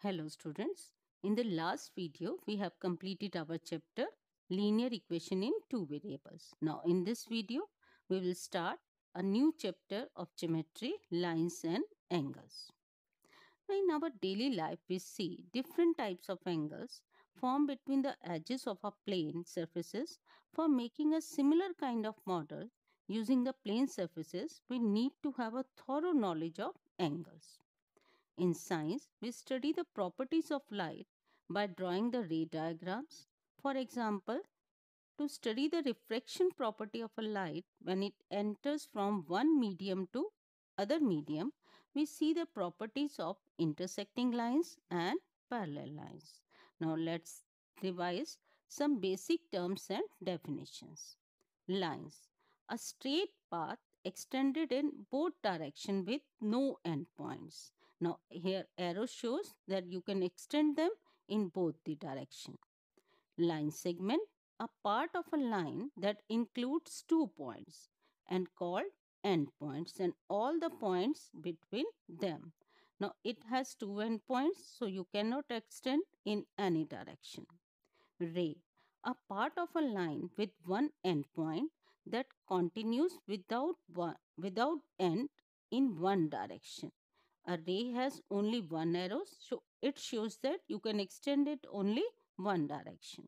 Hello students. In the last video, we have completed our chapter linear equation in two variables. Now in this video, we will start a new chapter of geometry, lines and angles. Now, in our daily life, we see different types of angles formed between the edges of a plane surfaces. For making a similar kind of model using the plane surfaces, we need to have a thorough knowledge of angles. In science, we study the properties of light by drawing the ray diagrams. For example, to study the refraction property of a light when it enters from one medium to other medium, we see the properties of intersecting lines and parallel lines. Now let's revise some basic terms and definitions. Lines: a straight path extended in both direction with no endpoints. Now here arrow shows that you can extend them in both the direction. Line segment: a part of a line that includes 2 points and called endpoints and all the points between them. Now it has two endpoints, so you cannot extend in any direction. Ray: a part of a line with one endpoint that continues without end in one direction. A ray has only one arrow, so it shows that you can extend it only one direction.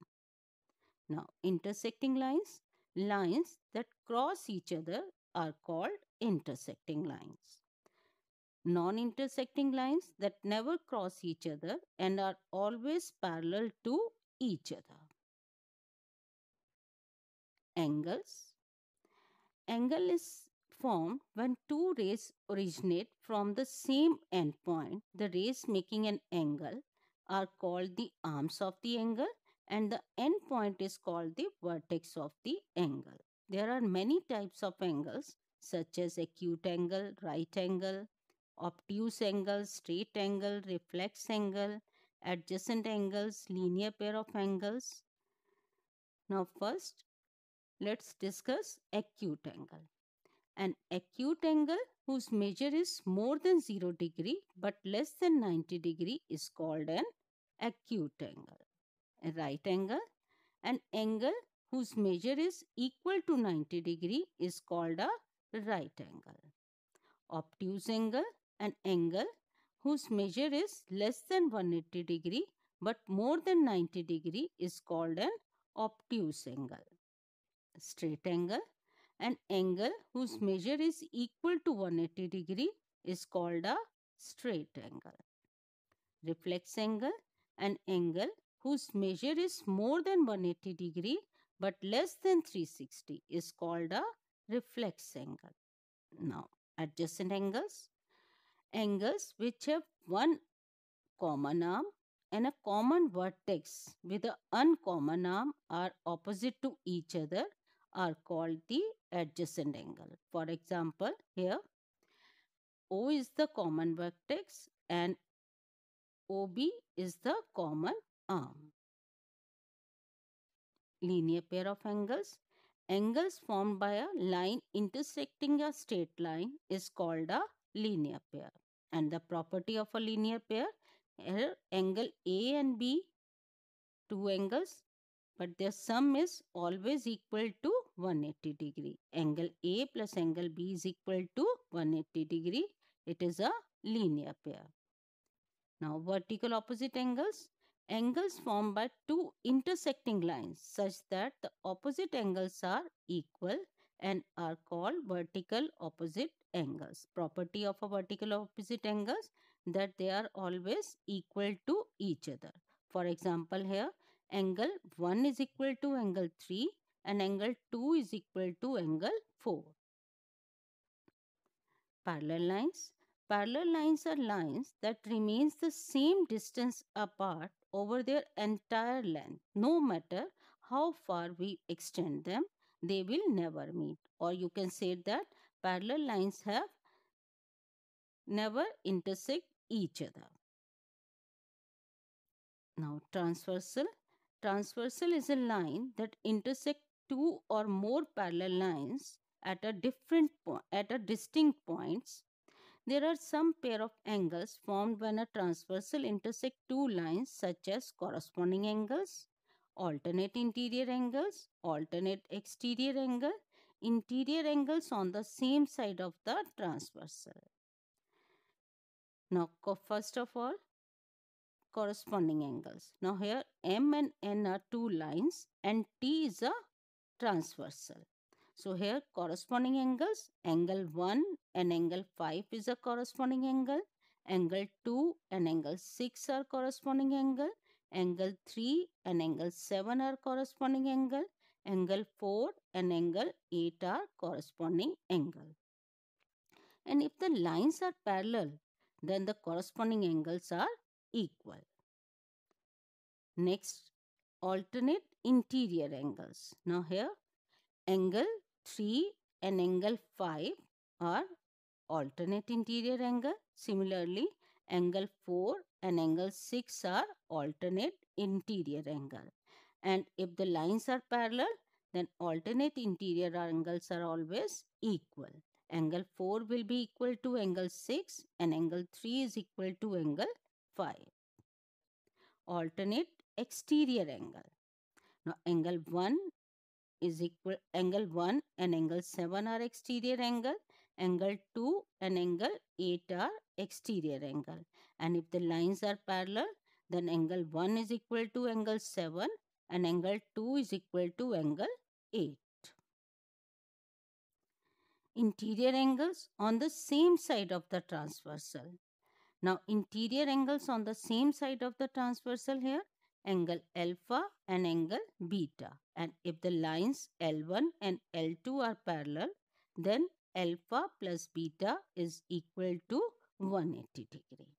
Now, intersecting lines: lines that cross each other are called intersecting lines. Non-intersecting lines that never cross each other and are always parallel to each other. Angles: angle is formed when two rays originate from the same endpoint. The rays making an angle are called the arms of the angle and the endpoint is called the vertex of the angle. There are many types of angles such as acute angle, right angle, obtuse angle, straight angle, reflex angle, adjacent angles, linear pair of angles. Now first, let's discuss acute angle. An acute angle whose measure is more than 0 degree but less than 90 degree is called an acute angle. A right angle: an angle whose measure is equal to 90 degree is called a right angle. Obtuse angle: an angle whose measure is less than 180 degree but more than 90 degree is called an obtuse angle. Straight angle: an angle whose measure is equal to 180 degree is called a straight angle. Reflex angle: an angle whose measure is more than 180 degree but less than 360 is called a reflex angle. Now, adjacent angles: angles which have one common arm and a common vertex with an uncommon arm are opposite to each other are called the adjacent angle. For example, here O is the common vertex and OB is the common arm. Linear pair of angles: angles formed by a line intersecting a straight line is called a linear pair. And the property of a linear pair: here angle A and B, two angles, but their sum is always equal to 180 degree. Angle A plus angle B is equal to 180 degree. It is a linear pair. Now vertical opposite angles: angles formed by two intersecting lines such that the opposite angles are equal and are called vertical opposite angles. Property of a vertical opposite angles: that they are always equal to each other. For example, here angle 1 is equal to angle 3 and angle 2 is equal to angle 4. Parallel lines: parallel lines are lines that remains the same distance apart over their entire length. No matter how far we extend them, they will never meet. Or you can say that parallel lines have never intersect each other. Now transversal. Transversal is a line that intersect two or more parallel lines at a distinct points. There are some pair of angles formed when a transversal intersect two lines such as corresponding angles, alternate interior angles, alternate exterior angle, interior angles on the same side of the transversal. Now, first of all, corresponding angles. Now, here M and N are two lines and T is a transversal. So, here corresponding angles, angle 1 and angle 5 is a corresponding angle, angle 2 and angle 6 are corresponding angle, angle 3 and angle 7 are corresponding angle, angle 4 and angle 8 are corresponding angle. And if the lines are parallel, then the corresponding angles are equal. Next, alternate interior angles. Now here, angle 3 and angle 5 are alternate interior angle. Similarly, angle 4 and angle 6 are alternate interior angle. And if the lines are parallel, then alternate interior angles are always equal. Angle 4 will be equal to angle 6 and angle 3 is equal to angle 5. Alternate exterior angle. Now angle 1 is equal, angle 1 and angle 7 are exterior angle, angle 2 and angle 8 are exterior angle. And if the lines are parallel, then angle 1 is equal to angle 7 and angle 2 is equal to angle 8. Interior angles on the same side of the transversal. Now interior angles on the same side of the transversal here, angle alpha and angle beta. And if the lines L1 and L2 are parallel, then alpha plus beta is equal to 180 degree.